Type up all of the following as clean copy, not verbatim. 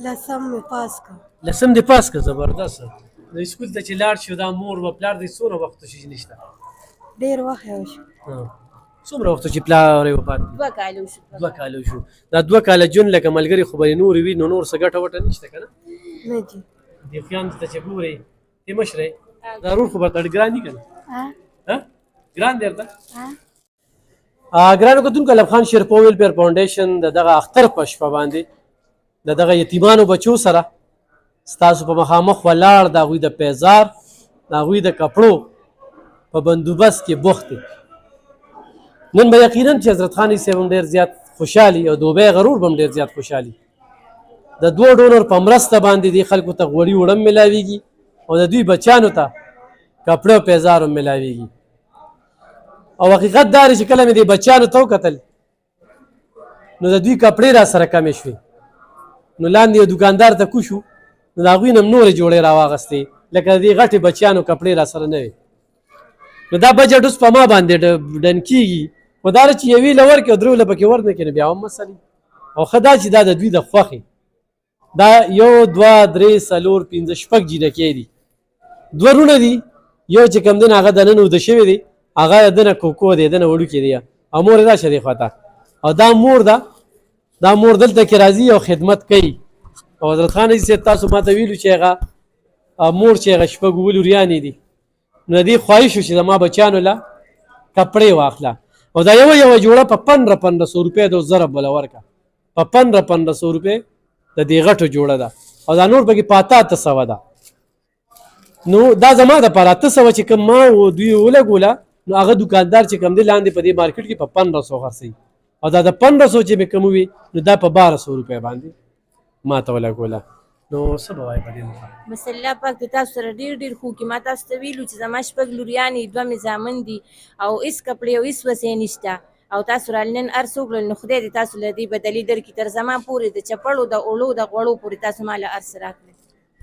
لسم مې پاس کړ. لسم دې پاس کړ، زبردست. نو سکول ته چې لاړ شو دا مور و پلار دې څومره وخت شي نشته؟ ډېر وخت یې وشو. څومره وخت چې پلار یې وفات؟ 2 کاله وشو. 2 کاله وشو. دا 2 کاله جون لکه ملګري خو به نور وي، نو نور څه ګټه وټه نشته که نه؟ نه جي. دې خویندو ته چې ګورې ته مشره دا رور خو به ته ګران دي که نه؟ ګران دی ورته؟ ګرانو کتونکو، ایلب خان شیرپور ویلفیر فاونډیشن د دغه اختر په شپه باندې د دغه یتیمانو بچو سره ستاسو په مخامخ ولاړ د هغوی د پیزار د هغوی د کپړو په بندوبست کې بوخت دی. نن به یقینا چې حضرت خان صاحب هم ډېر زیات خوشحالي او دوبی غرور به هم ډېر زیات خوشحالي. د 2 ډونر په مرسته باندې دې خلکو ته غوړي وړم میلاویږي او د دوی بچیانو ته کپړه او پیزار هم میلاویږي. او حقیقت دا دی چې کله مې دې بچیانو ته وکتل نو د دوی کپړې را سره کمې شوې، نو لاندې یو دوکاندار ته کوشو نو د هغوی نه هم نورې جوړې راواغستې لکه د دې غټې بچیانو کپړې را سره نه وې. نو دا بجټ اوس په ما باندې ډن کېږي، خو دا چې یوې له ورکړې او 3 له پکې ور نه کړي نو بیا هم مسلې. او ښه دا چې دا د دوی د خوښې دا 1 2 3 4 5 6 جینکې دي، 2 رونه دي، یو چې کوم دی هغه دننه اوده شوی دی، هغه دنه کوکو دی، دنه وړوکی دی، او مور یې راشه دې خواته، او دا مور ده، دا مور دلته کې راځي او خدمت کوي. او حضرت خان صاحب تاسو ماته ویلو چې هغه مور چې هغه 6 ولوریانې دي، نو دې خواهش وشي زما بچیانو له کپړې واخله، او دا یوه جوړه په 1500 روپۍ د ضرب بله ورکړه، په 1500 روپۍ د دې غټو جوړه ده، او دا نور پکې په 800 ده. نو دا زما دپاره 800 چې کوم ما دوی ولګوله، نو هغه دوکاندار چې کوم دی لاندې په دې مارکیټ کې په 1500 خرڅوي، او دا د 1500 چې مې کوم وي نو دا په 1200 روپۍ باندې ما ته ولګوله. نو څه به وایې په دې مخه؟ بس الله پاک د تاسو سره ډېر ښو کړي. ما تاسو ته ویلو چې زما 6 لوریانې 2 مې زامن دي او هېڅ کپړې او هېڅ وسې نشته، او تاسو رالنن هر څوک نو خدای دې تاسو له دې بدلې درکړي، تر زما پورې د چپړو د اوړو د غوړو پورې تاسو ما له هر څه راکړئ.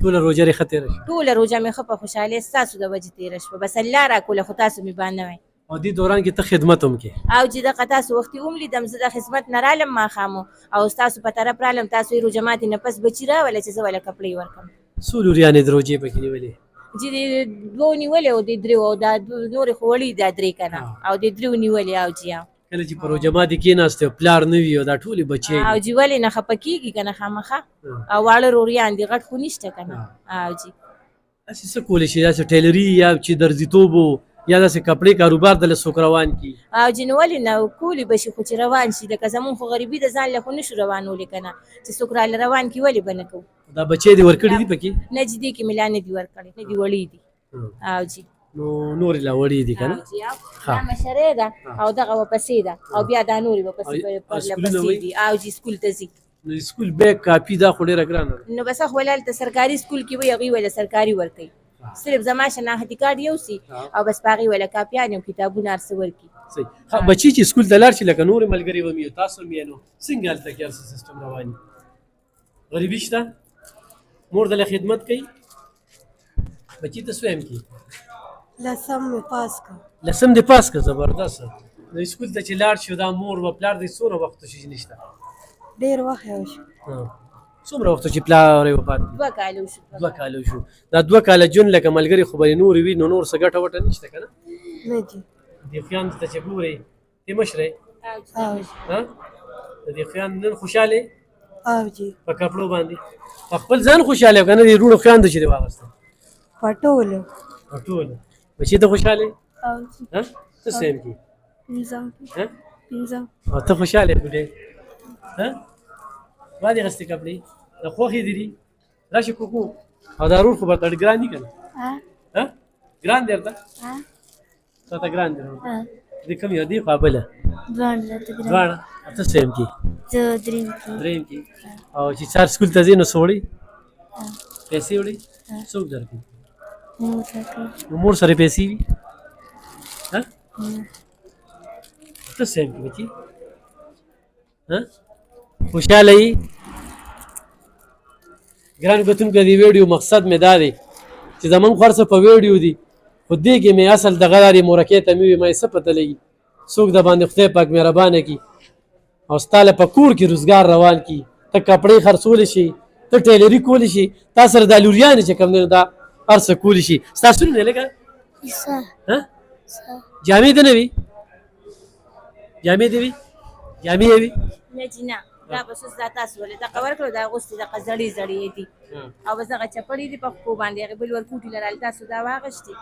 ټوله روژه دې ښه تېره شوه؟ ټوله روژه مې ښه په خوشحالۍ ستاسو د وجې تېره شوه، بس الله راکوله خو تاسو مې بانه وی. او دې دوران کې ته خدمت هم کې؟ او چې دغه تاسو وختي هم لیدم، زه د خدمت نه رالم ماښامو او ستاسو په طرف رالم، تاسو یې روژه ماتې نه پس بچي راوله چې زه وله کپړې ورکړم. څو لوریانې د روژې پکې نیولې؟ چې د 2 نیولې او د 3 او دا نورې خو وړي دا 3 که نه، او د 3 نیولې. او جي کله چې په روژه ماتې کېناستې او پلار نه وي او دا ټولې بچې او جي ولې نه خفه کېږي که نه خامخا، او واړه روریان دي غټ خو نشته که نه. او جي داسې څه کولی شي، داسې ټیلري یا چې درځیتوب یا داسې کپړې کاروبار دله څوک روان کړي؟ او جي نو ولې نه کولی به شي، خو چې روان شي لکه زمونږ خو غریبي د ځان له خو نشو روانولی که نه، چې څوک راله روان کړي ولې به نه کوو. دا بچې دې ورکړي دي پکې؟ نه جي دې کې مې لا نه دي ورکړي، نه دي وړي دي. او جي نو نورې لا وړې دي که نه؟ دا مشرې ده او دغه ورپسې ده، او بیا دا نورې ورپسې پرلپسې دي. او جي سکول ته ځي. نو سکول بیگ کاپي دا خو ډېره ګرانه ده. نو بس خو هلته سرکاري سکول کې وي، هغوی وله سرکاري ورکوي، صرف زما شناختي کارډ یوسي او بس په هغې وله کاپیان او کتابونه هر څه ورکړي. صحیح. بچي چې سکول ته لاړ شي لکه نورې ملګري به مې تاسو هم یې، نو څنګه هلته کې هر څه سیسټم روان وي؟ غریبي شته؟ مور دله خدمت کوي؟ بچي ته څه ویم کړي؟ لسم مې پاس کړ. لسم دې پاس کړ، زبردست. نو سکول ته چې لاړ شو دا مور و پلار دې څومره وخت شي نشته؟ ډېر وخت یې وشو. څومره وخت چې پلار یې وفات؟ 2 کاله وشو. 2 کاله وشو. دا 2 کاله جون لکه ملګري خو به نور وي، نو نور څه ګټه وټه نشته که نه؟ نه جي. دې خویندو ته چې ګورې ته مشره او د دې خویندو نن خوشحالې او جي. په کپړو باندې په خپل ځان خوشحاله که نه دې وروڼو خویندو چې دې واغېسته؟ په ټولو. په ټولو. بچي ته خوشحالې؟ او جي. ته څه ویم کړي؟ 15. او ته خوشحاله بوډۍ؟ ما دې اخېستې کپړې د خوښې دې دي؟ راشه کوکو. او دا رور خو به ته ګران دي که نه؟ ګران دی ورته؟ تا ته ګران دی؟ دې کوم یو دې خوا بله؟ دواړه. ته څه ویم کړي؟ زه درېیم کې. او چې سهار سکول ته ځې نو څه وړې؟ پیسې وړې؟ څوک درکوي؟ نو مور سره پیسې وي؟ ته څه ویم کړي بچي؟ خوشحاله یې؟ ګرانو کتونکو د دې ویډیو مقصد مې دا دی چې زمونږ خو هر څه په ویډیو دي، خو دې کې مې اصل دغه دا دی مورکۍ ته مې وي ما یې څه پته لګي، څوک د باندې خدای پاک مهربانه کړي او ستا له په کور کې روزګار روان کړي، ته کپړې خرڅولی شي، ته ټیلري کولی شي تا سره دا لوریانې چې کوم دی نو دا هر څه کولی شي ستاسو نوم دی لکه جامې دې نه وي جامې دې وي جامې یې وي مجنه دا بس اوس دا تاسو ولې دغه ورکړو دا اغوستې دغه زړې زړې دي او بس دغه چپړې دي په پښو باندې هغې بل ورکوټي لرل تاسو دا واغشتې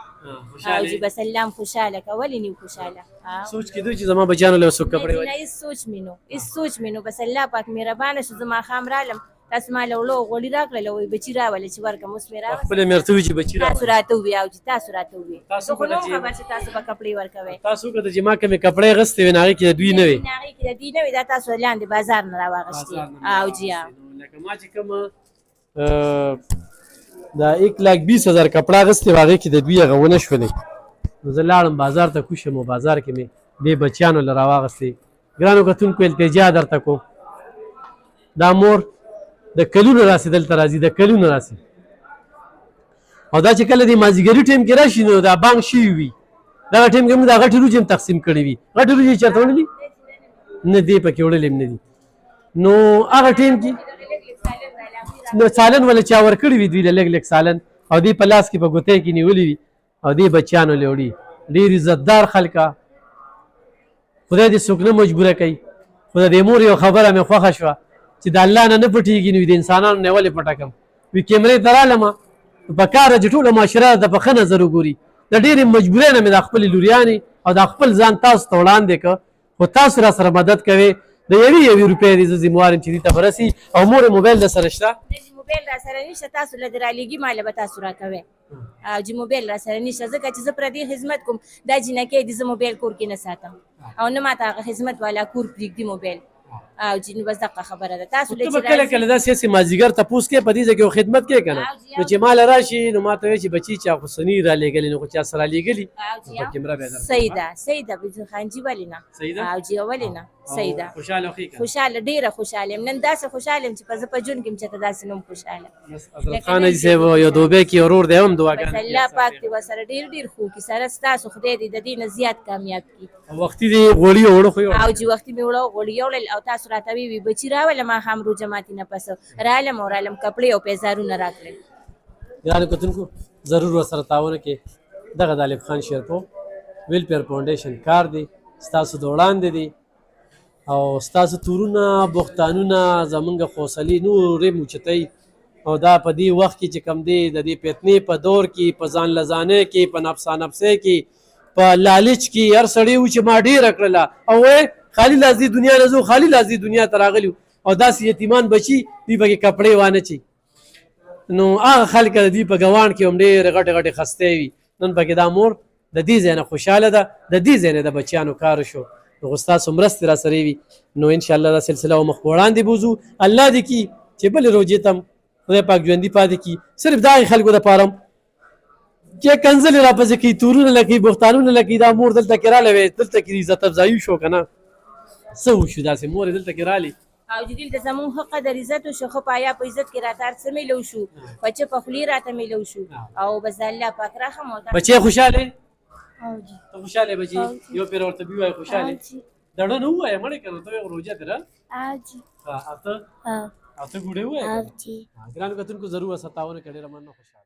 او جي بس الله هم خوشحاله که ولې نه خوشحاله سوچ کېدو چې زما بچیانو له څوک کپړې نه هېڅ سوچ مې نو هېڅ سوچ مې نو بس الله پاک مهربانه شو زه ماښام رالم تاسو ما له وړو غوړي راکړله وایي بچي راوله چې ورکړم اوس مې راوړه خپله مې ورته ووایي چې بچي تاسو راته ووایي او چې تاسو راته ووایي تاسو زه خو نه کله چې- خبر چې تاسو به کپړې ورکوئ تاسو وکړه چې ما کومې کپړې اخیستې وې نو هغې کې د دوی نه وې هغې کې د دوی نه وي دا تاسو لاندې بازار نه راواغشتې او جي لکه ما چې کوم دا 1,20,000 کپړه اخیستې وه هغې کې د دوی هغه ونه شولې نو زه لاړم بازار ته کوشم او بازار کې مې دې بچیانو له راواغستې ګرانو کتونکو التجا درته کوم دا مور د کلونو راسي دلته راځي د کلونو راسي او دا چې کله د مازدیګري ټایم کې راشي نو دا بانک شوي وي دغه ټایم کې موږ دا غټې روجې هم تقسیم کړې وي غټې روجې چېرته وړلي نه دی پکې وړلې هم نه دي نو هغه ټایم کې نو سالن ولې چا ورکړي وي دوی له لږ لږ سالن او دوی په لاس کې په ګوتۍ کې نیولي وي او دې بچیانو له وړي ډېر عزتدار خلکه خدای دې څوک نه مجبوره کوي خو د دې مور یو خبره مې خوښه شوه چې د الله نه پټېږي نو د انسانانو نه ولې پټه کړم وي کیمرې ته رالمه په کاره چې ټوله معاشره د په ښه نظر وګوري د ډېرې مجبورۍ نه مې د خپلې لوریانې او د خپل ځان تاسو ته وړاندې کړ خو تاسو را سره مدد کوئ د یوې روپۍ دې زه ذموار یم چې دې ته به رسي او مور موبایل در سره شته موبایل را سره نشته تاسو له دې رالیږي ماله به تاسو راکوئ او چې موبایل را سره نشته ځکه چې زه پردې خدمت کوم دا جینکۍ دي زه موبایل کور کې نه ساتم او نه ماته هغه خدمت والا کور پرېږدي موبایل او چې نو بس دغه خبره ده تاسو ته به کله کله داسې هسې مازدیګر تپوس کې په دې ځای کې خدمت کې که نه نو چې ما له راشي نو ما ته وایي چې بچي چا خو سني را لېږلي نو خو چا سره رالیږلي په کیمره به یې درته صحیح ده صحیح ده بجو خانجي ولې نه صحیح ده او جی ولې نه صحیح ده خوشحاله خو یې که نه خوشحاله ډېره خوشحاله یم نن داسې خوشحاله یم چې په زه په ژوند کې م چېرته داسې نه م خوشحاله حضرت خان حاجي صاحب یو دوبۍ کې ورور دی هم بس دعاګانې الله پاک دې ورسره ډېر ډېر خو کړي سره ستاسو خدای دې د دې نه زیات کامیاب کړي وختي دی غوړي وړو خو یو او چې وختي مې وړه غوړي یوړل او تاسو راته وی بچي راوله ماښام روژه ماتي نه پس رالم او رالم کپړې او پیزارونه راکړل ګرانو کتونکو ضرور ورسره تعاون کې دغه د الف خان شیرپو ویلفیر فاونډیشن کار دی ستاسو د وړاندې دی او ستاسو تورونه بختانونه زمونږ حوصلې نورې موچتۍ او دا په دې وخت کې چې کم دی د دې فتنې په دور کې په ځان لزانۍ کې په نفسا نفسۍ کې په لالچ کې هر سړی و چې ما ډېره کړله او خالي لاس دې دنیا نه ځو خالي لاس دې دنیا ته راغلي او داسې یتیمان بچي دوی پکې کپړې وانه چي نو هغه خلک د دوی په ګوان کې هم ډېرې غټې غټې خستې وي نن پکې دا مور د دې ځای نه خوشحاله ده د دې ځای نه د بچیانو کار شو نو خو ستاسو مرستې را سره وي نو انشاءالله دا سلسله به مخ په وړاندې بوځو الله دې کي چې بلې روژې ته خدای پاک ژوندي پاتې کي صرف د هغې خلکو دپاره چې کنځلې راپسې کوي تورونه لکوي بختانونه لکوي دا مور دلته کې رالی وی دلته کې عزت افزایي شو که نه څه وشو داسې مور یې دلته کې رالي او چې دلته زمونږ ښه قدر عزت وشو ښه پایا په عزت کې راته هر څه میلو شو بچه په خولې راته میلو شو او بس د الله پاک رحم او بچی خوشحاله او جی ته خوشحاله بچی یو پیر ورته بي وای خوشحاله دړه نو وای مړ کړه ته روزه تر او جی اته ګوډه وای او جی ګران کتونکو ضرور 57 کړي رمن خوشحاله